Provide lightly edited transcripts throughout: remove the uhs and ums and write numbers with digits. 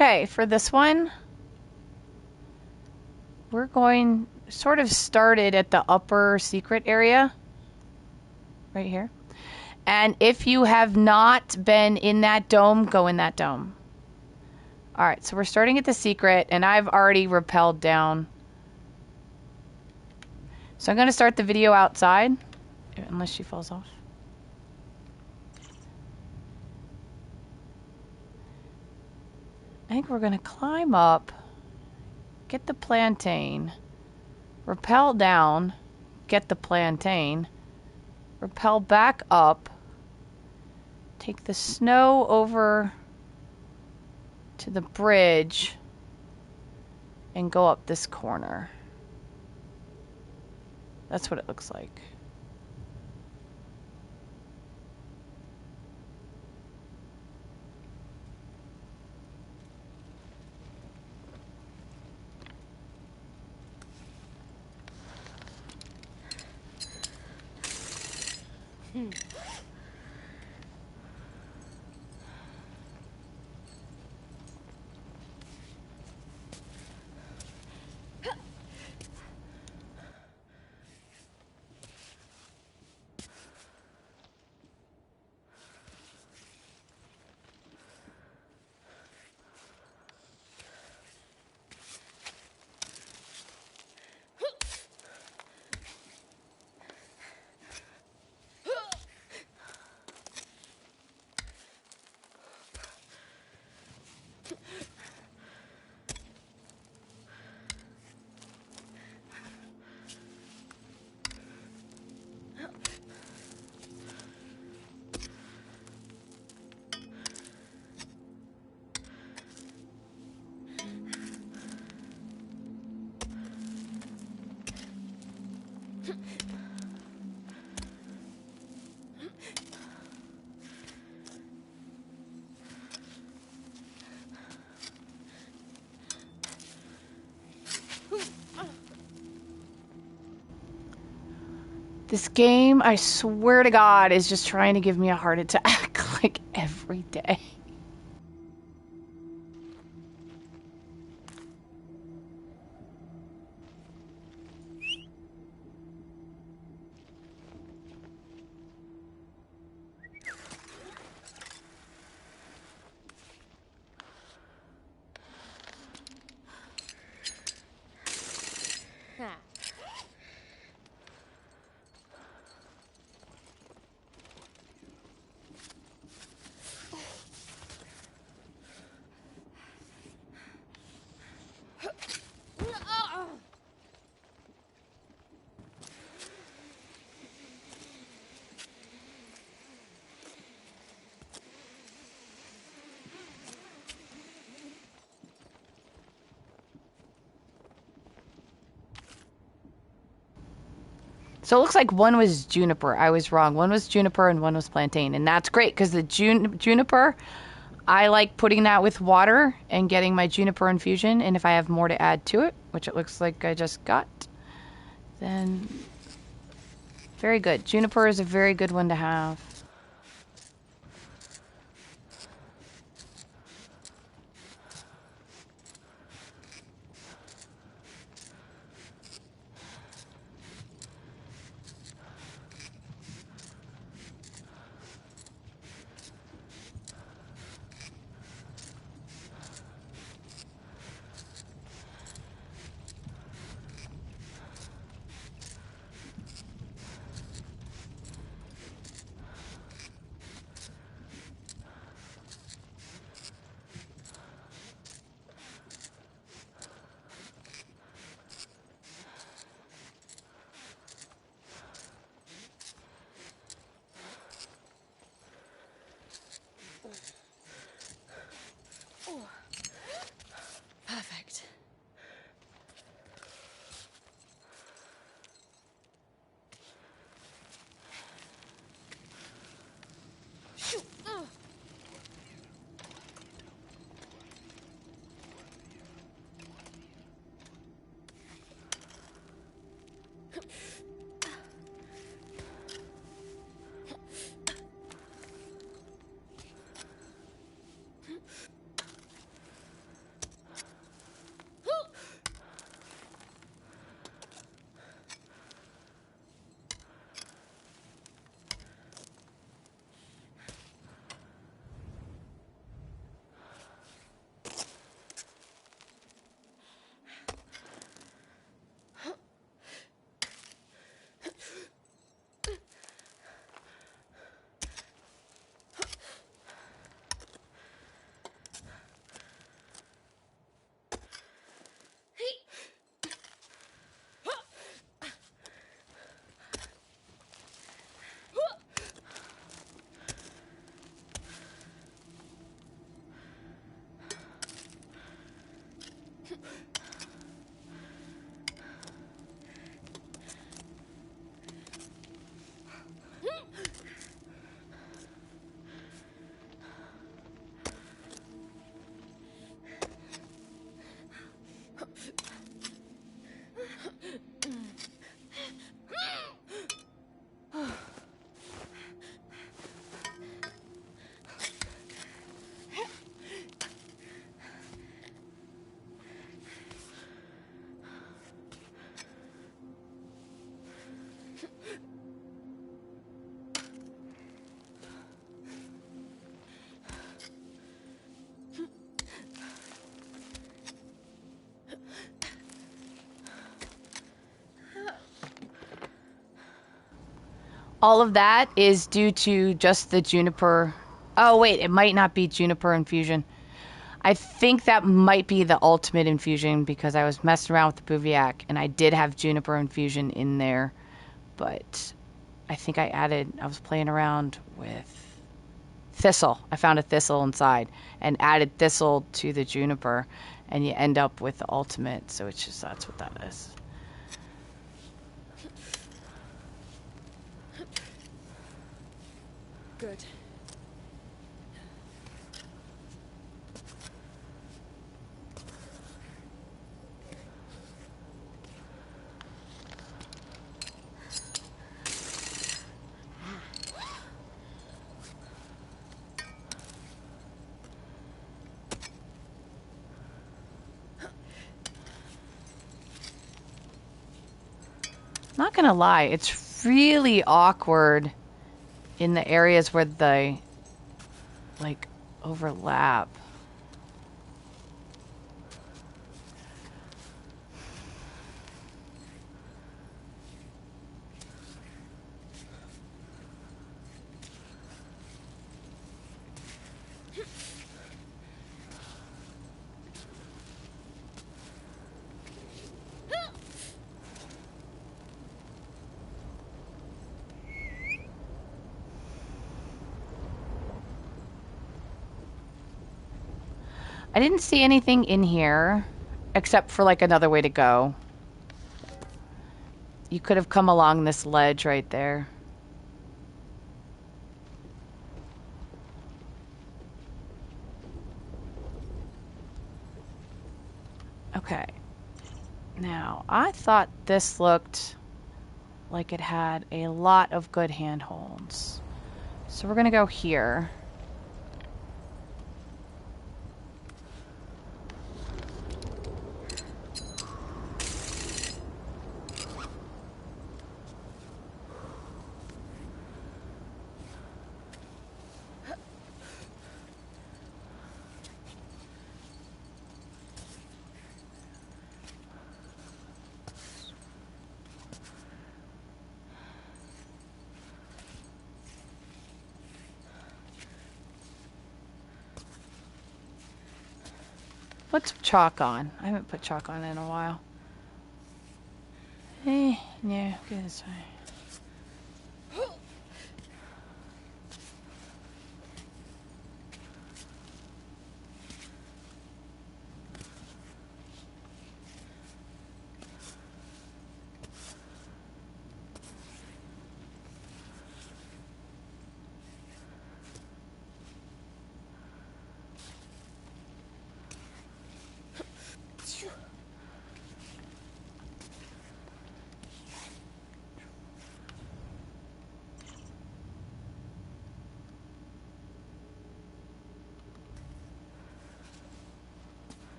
Okay, for this one, we're going sort of started at the upper secret area. Right here. And if you have not been in that dome, go in that dome. Alright, so we're starting at the secret, and I've already rappelled down. So I'm going to start the video outside, unless she falls off. I think we're going to climb up, get the plantain, rappel down, get the plantain, rappel back up, take the snow over to the bridge, and go up this corner. That's what it looks like. This game, I swear to God, is just trying to give me a heart attack like every day. So it looks like one was juniper. I was wrong. One was juniper and one was plantain. And that's great because the juniper, I like putting that with water and getting my juniper infusion. And if I have more to add to it, which it looks like I just got, then very good. Juniper is a very good one to have. all of that is due to just the juniper. Oh, wait, it might not be juniper infusion. I think that might be the ultimate infusion because I was messing around with the Bouviac and I did have juniper infusion in there, but I think I was playing around with thistle. I found a thistle inside and added thistle to the juniper, and you end up with the ultimate. So it's just, that's what that is. Good. Not gonna lie, it's really awkward in the areas where they like overlap. I didn't see anything in here except for like another way to go. You could have come along this ledge right there. Okay. Now, I thought this looked like it had a lot of good handholds. So we're gonna go here. Put some chalk on. I haven't put chalk on in a while. Yeah, go this way.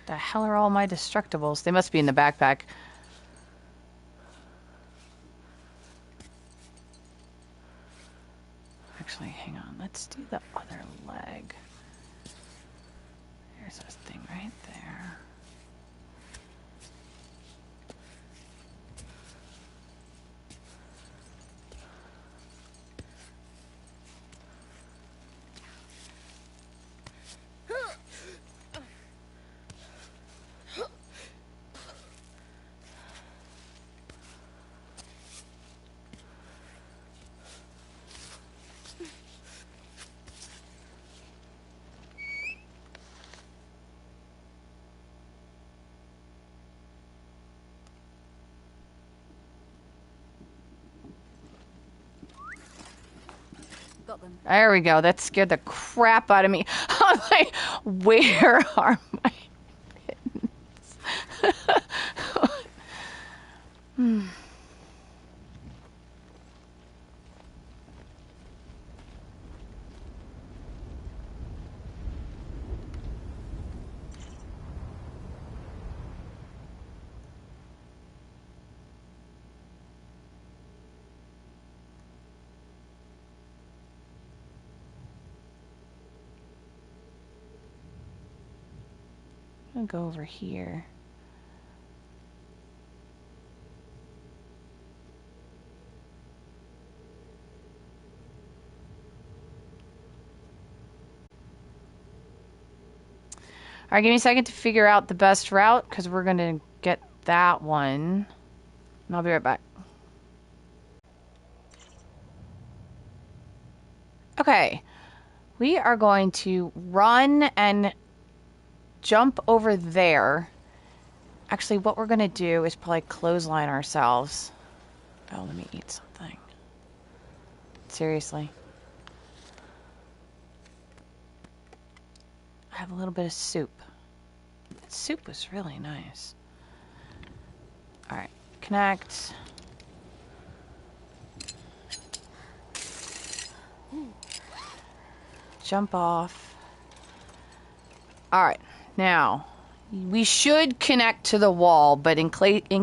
The hell are all my destructibles? They must be in the backpack. Actually, hang on. Let's do the other leg. Here's this thing right there. There we go. That scared the crap out of me. I was like, where are my mittens? gonna go over here. All right, give me a second to figure out the best route because we're gonna get that one. And I'll be right back. Okay, we are going to run and jump over there. Actually, what we're gonna do is probably clothesline ourselves. Oh, let me eat something. Seriously. I have a little bit of soup. That soup was really nice. Alright, connect. Jump off. Alright, now, we should connect to the wall, but in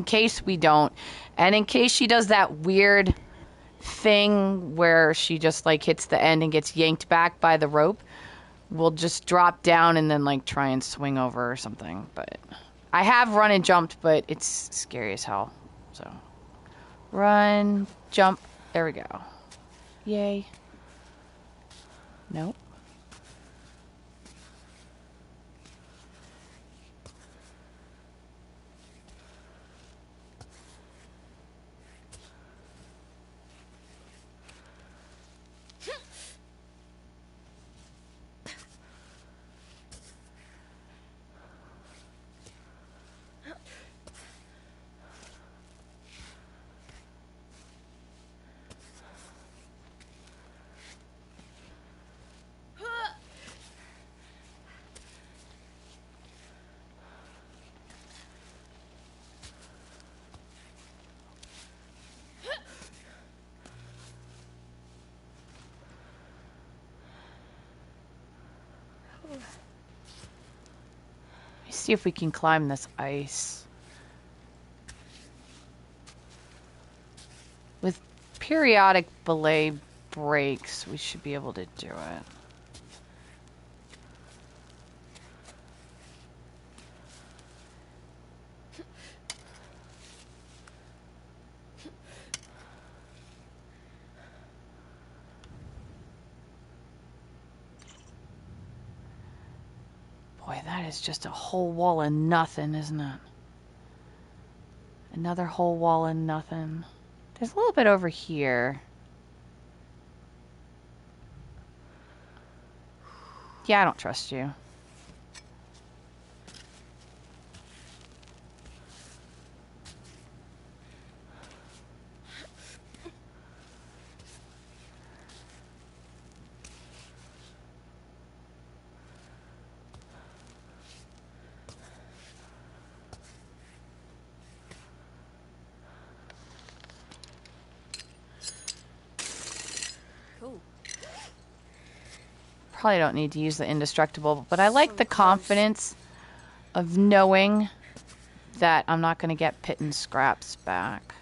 case we don't, and in case she does that weird thing where she just like hits the end and gets yanked back by the rope, we'll just drop down and then like try and swing over or something. But I have run and jumped, but it's scary as hell. So run, jump, there we go. Yay. Nope. See if we can climb this ice. With periodic belay breaks, we should be able to do it. Boy, that is just a whole wall of nothing, isn't it? Another whole wall of nothing. There's a little bit over here. Yeah, I don't trust you. Probably don't need to use the indestructible, but I like the confidence of knowing that I'm not going to get pit and scraps back.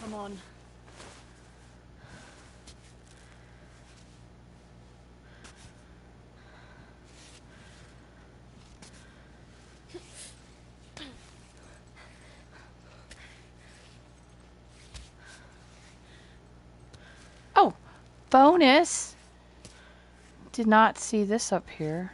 Come on. Oh, bonus. Did not see this up here.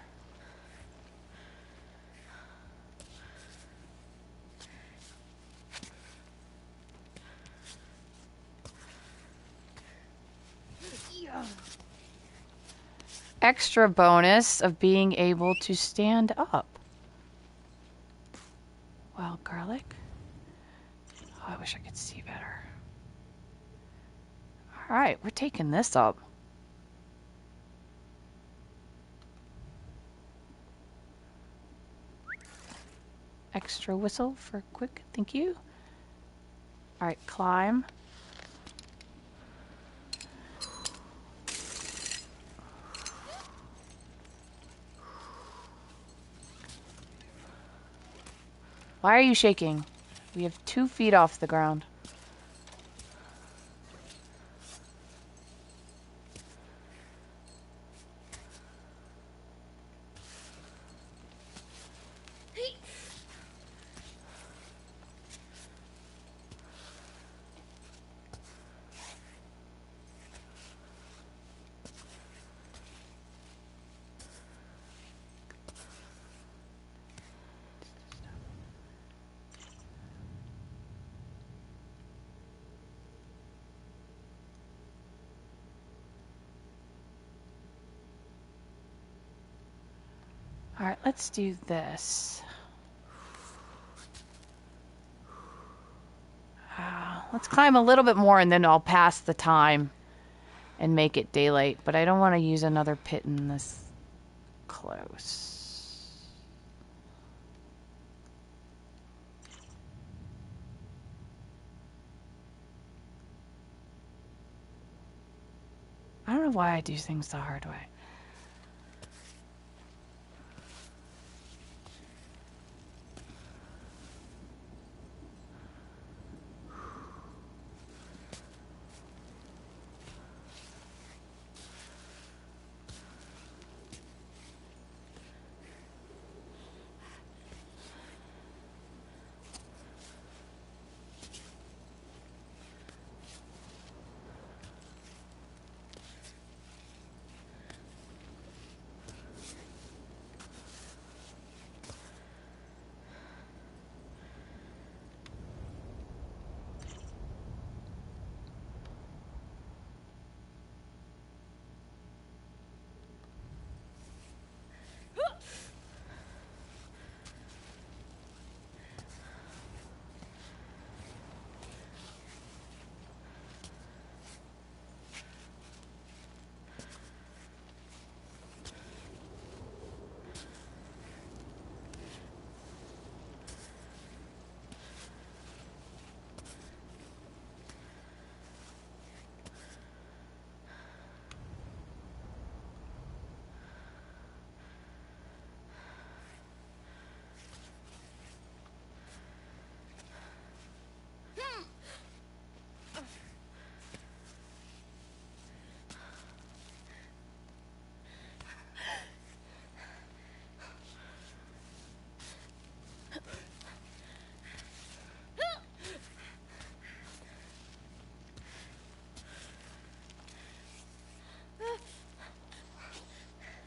Extra bonus of being able to stand up. Wild garlic. Oh, I wish I could see better. All right, we're taking this up. Extra whistle for quick, thank you. All right, climb. Why are you shaking? We have 2 feet off the ground. All right, let's do this. Let's climb a little bit more and then I'll pass the time and make it daylight. But I don't want to use another pit in this close. I don't know why I do things the hard way.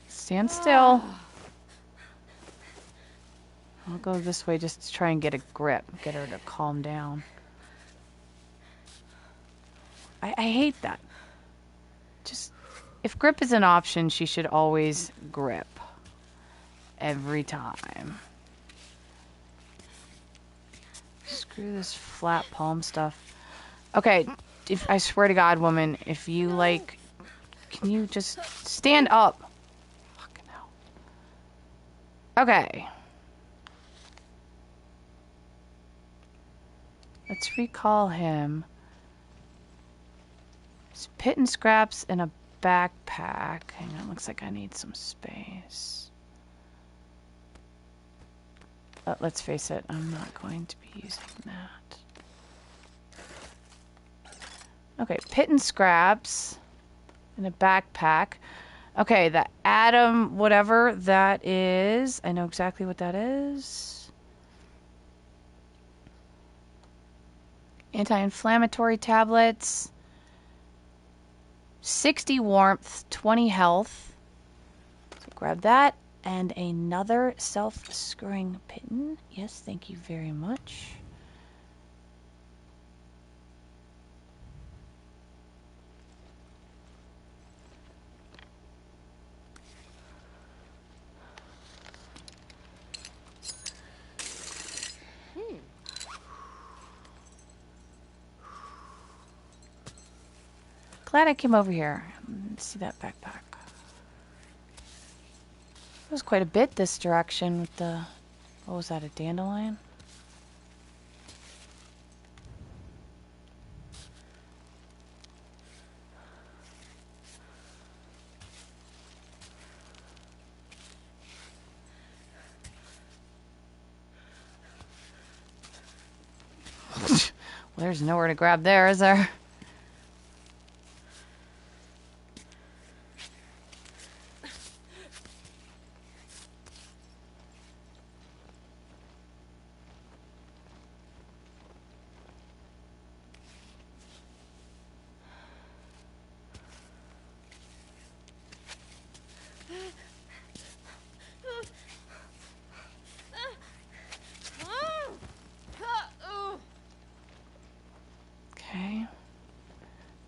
Stand still. I'll go this way just to try and get a grip, get her to calm down. I hate that. Just, if grip is an option, she should always grip. Every time. Screw this flat palm stuff. Okay, I swear to God, woman, if you like, can you just stand up? Fucking hell. Okay. Let's recall him. There's pit and scraps in a backpack. Hang on, looks like I need some space. Let's face it, I'm not going to be using that. Okay, pit and scraps in a backpack. Okay, the atom, whatever that is. I know exactly what that is. Anti-inflammatory tablets. 60 warmth, 20 health. So grab that. And another self-screwing pin. Yes, thank you very much. Glad I came over here. Let's see that backpack. It was quite a bit this direction with the... What was that, a dandelion? Well, there's nowhere to grab there, is there? Okay.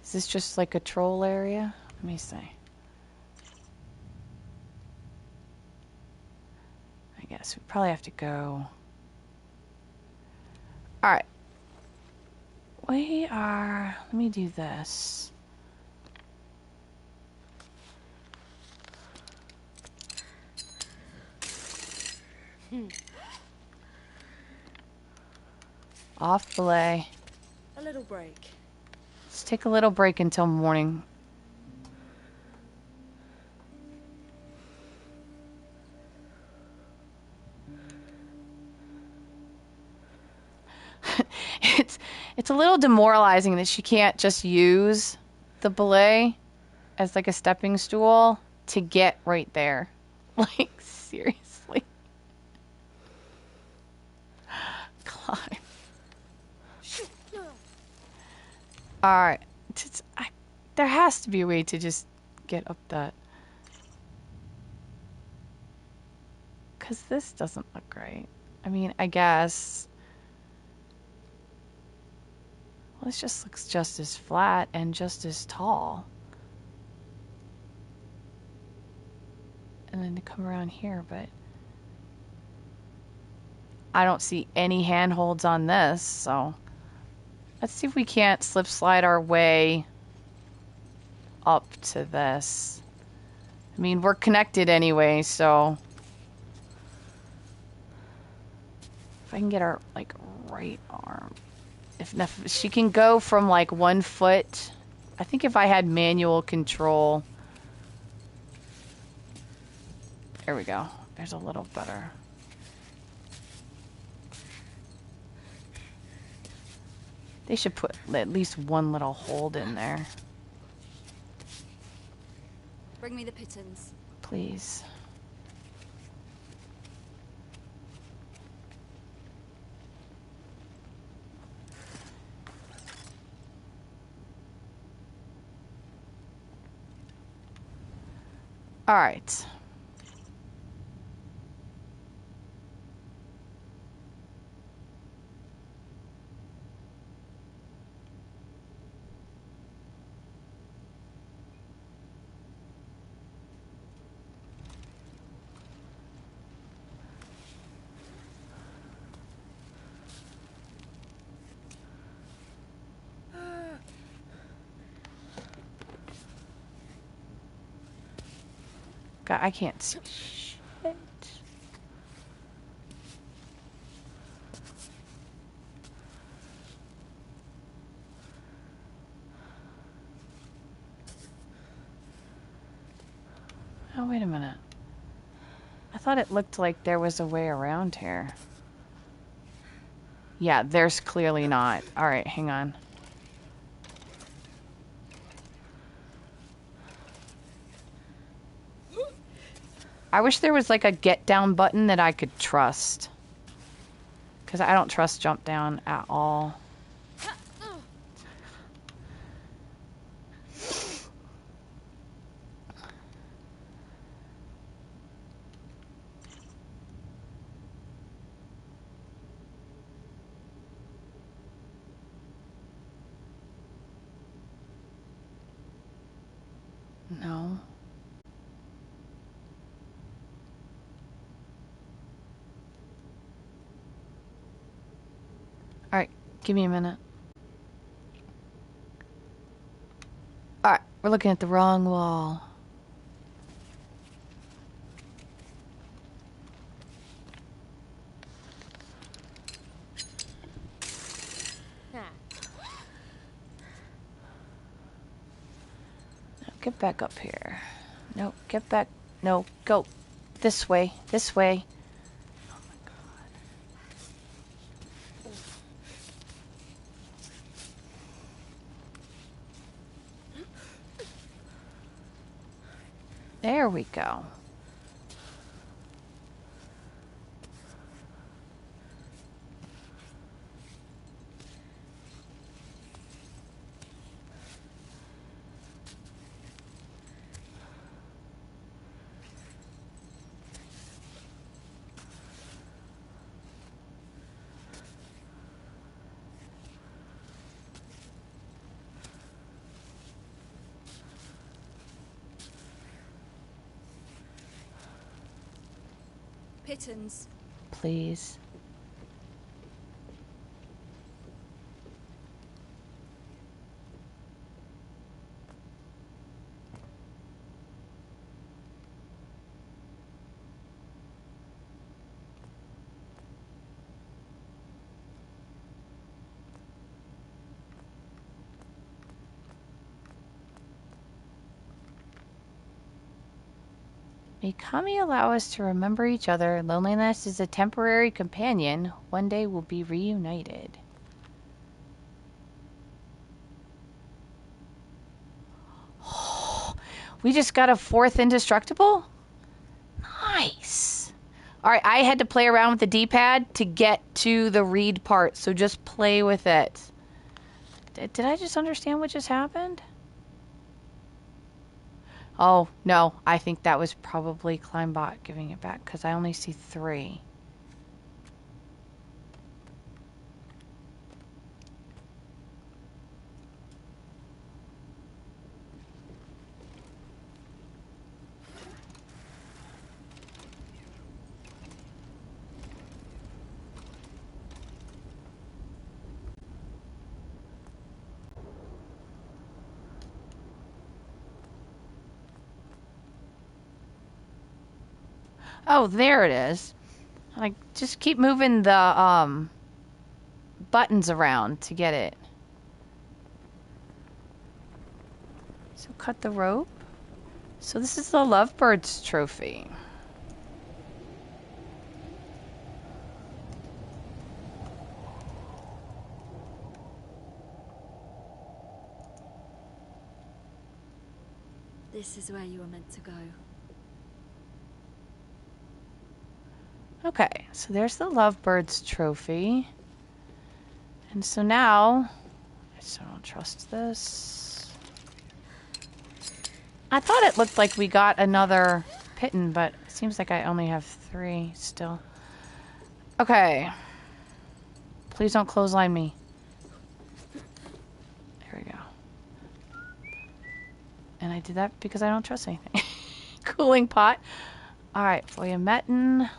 Is this just like a troll area? Let me see. I guess we probably have to go. Alright. We are... Let me do this. Off belay. A little break. Let's take a little break until morning. It's a little demoralizing that she can't just use the belay as like a stepping stool to get right there. Like, seriously. Climb. Alright. There has to be a way to just get up that. Because this doesn't look right. I mean, I guess. Well, this just looks just as flat and just as tall. And then to come around here, but I don't see any handholds on this, so let's see if we can't slip slide our way up to this. I mean, we're connected anyway, so if I can get our like right arm, if she can go from like 1 foot. I think if I had manual control. There we go. There's a little better. They should put at least one little hold in there. Bring me the pittance. Please. All right. God, I can't see shit. Oh, wait a minute. I thought it looked like there was a way around here. Yeah, there's clearly not. All right, hang on. I wish there was like a get down button that I could trust. Because I don't trust jump down at all. No. Alright, give me a minute. Alright, we're looking at the wrong wall. No, get back up here. No, get back. No, go. This way. This way. Oh my god. There we go. Pittons. Please. May Kami allow us to remember each other. Loneliness is a temporary companion. One day we'll be reunited. We just got a 4th indestructible? Nice. Alright, I had to play around with the D-pad to get to the read part, so just play with it. Did I just understand what just happened? Oh, no, I think that was probably Climbot giving it back, because I only see 3. Oh, there it is. Like, just keep moving the buttons around to get it. So cut the rope. So this is the Lovebirds trophy. This is where you were meant to go. Okay, so there's the Lovebirds trophy. And so now, I still don't trust this. I thought it looked like we got another Pitten, but it seems like I only have 3 still. Okay. Please don't clothesline me. There we go. And I did that because I don't trust anything. Cooling pot. Alright, Voyametin.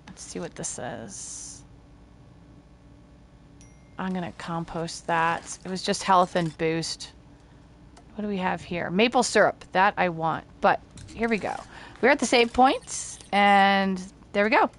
Let's see what this says. I'm gonna compost that. It was just health and boost. What do we have here? Maple syrup. That I want. But here we go. We're at the save points, and there we go.